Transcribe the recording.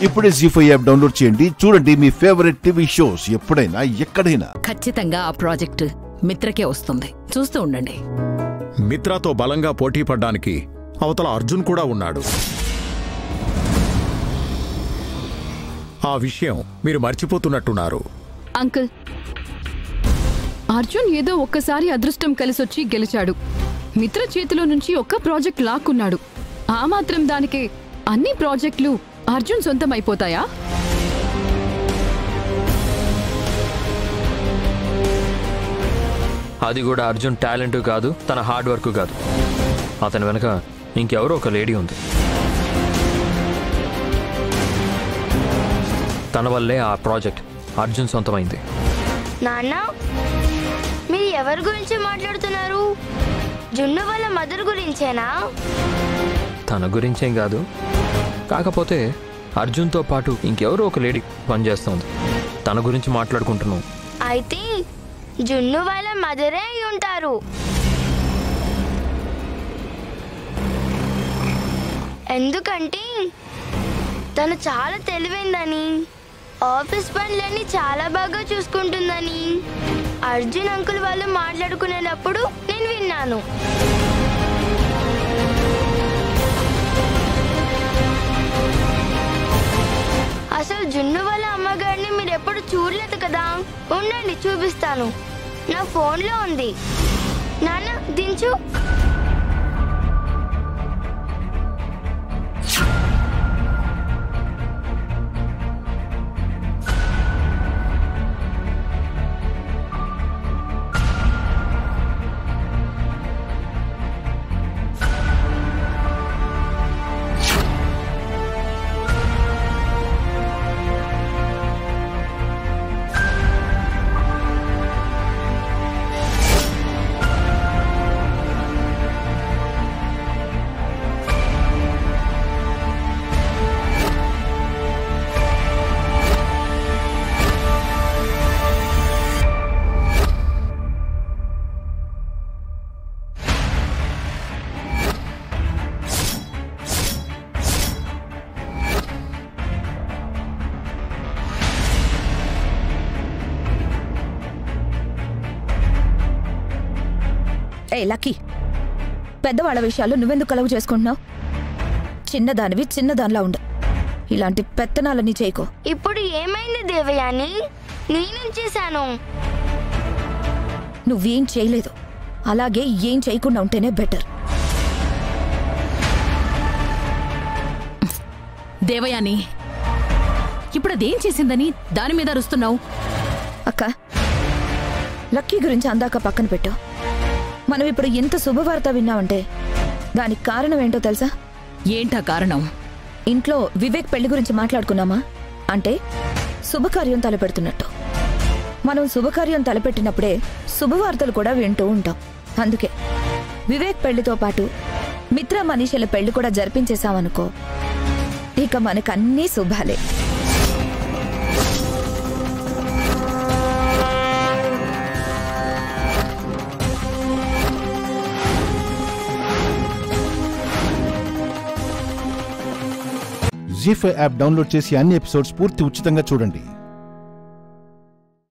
ఇప్పుడే జీ5 app download చేయండి. చూడండి మీ ఫేవరెట్ టీవీ షోస్ ఎప్పుడైనా ఎక్కడైనా. ఖచ్చితంగా ఆ ప్రాజెక్ట్ మిత్రకే వస్తుంది, చూస్తూ ఉండండి. మిత్రతో బలంగా పోటీ పడ్డానికి అవతల అర్జున్ కూడా ఉన్నాడు. ఆ విషయం మీరు మర్చిపోతున్నట్టున్నారు. అంకుల్, అర్జున్ ఏదో ఒక్కసారి అదృష్టం కలిసొచ్చి గెలిచాడు. మిత్ర చేతిలో నుంచి ఒక్క ప్రాజెక్ట్ లాక్కున్నాడు. ఆ మాత్రం దానికే అన్ని ప్రాజెక్టులు అర్జున్ సొంతమైపోతాయా? అది కూడా అర్జున్ టాలెంట్ కాదు, తన హార్డ్ వర్క్ కాదు. అతని వెనక ఇంకెవరో ఒక లేడీ ఉంది. తన వల్లే ఆ ప్రాజెక్ట్ అర్జున్ సొంతమైంది. నాన్న, మీరు ఎవరి గురించి మాట్లాడుతున్నారు? జున్ను వాళ్ళ మదర్ గురించేనా? తన గురించేం కాదు, కాకపోతే అర్జున్తో పాటు ఇంకెవరో ఒక లేడీ పనిచేస్తుంది. తన గురించి మాట్లాడుకుంటున్నాం. అయితే జున్ను వాళ్ళ మదరే అయి ఉంటారు. ఎందుకంటే తను చాలా తెలివైందని, ఆఫీస్ పనులన్నీ చాలా బాగా చూసుకుంటుందని అర్జున్ అంకుల్ వాళ్ళు మాట్లాడుకునేటప్పుడు నేను విన్నాను. అసలు జున్ను వాళ్ళ అమ్మగారిని మీరు ఎప్పుడు చూడలేదు కదా? ఉండండి, చూపిస్తాను. నా ఫోన్లో ఉంది. నాన్న, దించు. ఏ లక్కీ, పెద్దవాళ్ల విషయాలు నువ్వెందుకు కలవు చేసుకుంటున్నావు? చిన్నదానివి చిన్నదానిలా ఉండు. ఇలాంటి పెత్తనాలన్నీ చేయకో. ఇప్పుడు ఏమైంది దేవయాని? నేనేం చేశాను? నువ్వేం చేయలేదు. అలాగే ఏం చేయకుండా ఉంటేనే బెటర్. దేవయాని, ఇప్పుడు అదేం చేసిందని దాని మీద అరుస్తున్నావు? అక్క, లక్కీ గురించి అందాక పక్కన పెట్టు. మనం ఇప్పుడు ఎంత శుభవార్త విన్నామంటే దానికి కారణం ఏంటో తెలుసా? ఏంటా కారణం? ఇంట్లో వివేక్ పెళ్లి గురించి మాట్లాడుకున్నామా? అంటే శుభకార్యం తలపెడుతున్నట్టు. మనం శుభకార్యం తలపెట్టినప్పుడే శుభవార్తలు కూడా వింటూ ఉంటాం. అందుకే వివేక్ పెళ్లితో పాటు మిత్ర మనీషల పెళ్లి కూడా జరిపించేశామనుకో, ఇక మనకన్నీ శుభాలే. జీ5 యాప్ డౌన్లోడ్ చేసి అన్ని ఎపిసోడ్స్ పూర్తి ఉచితంగా చూడండి.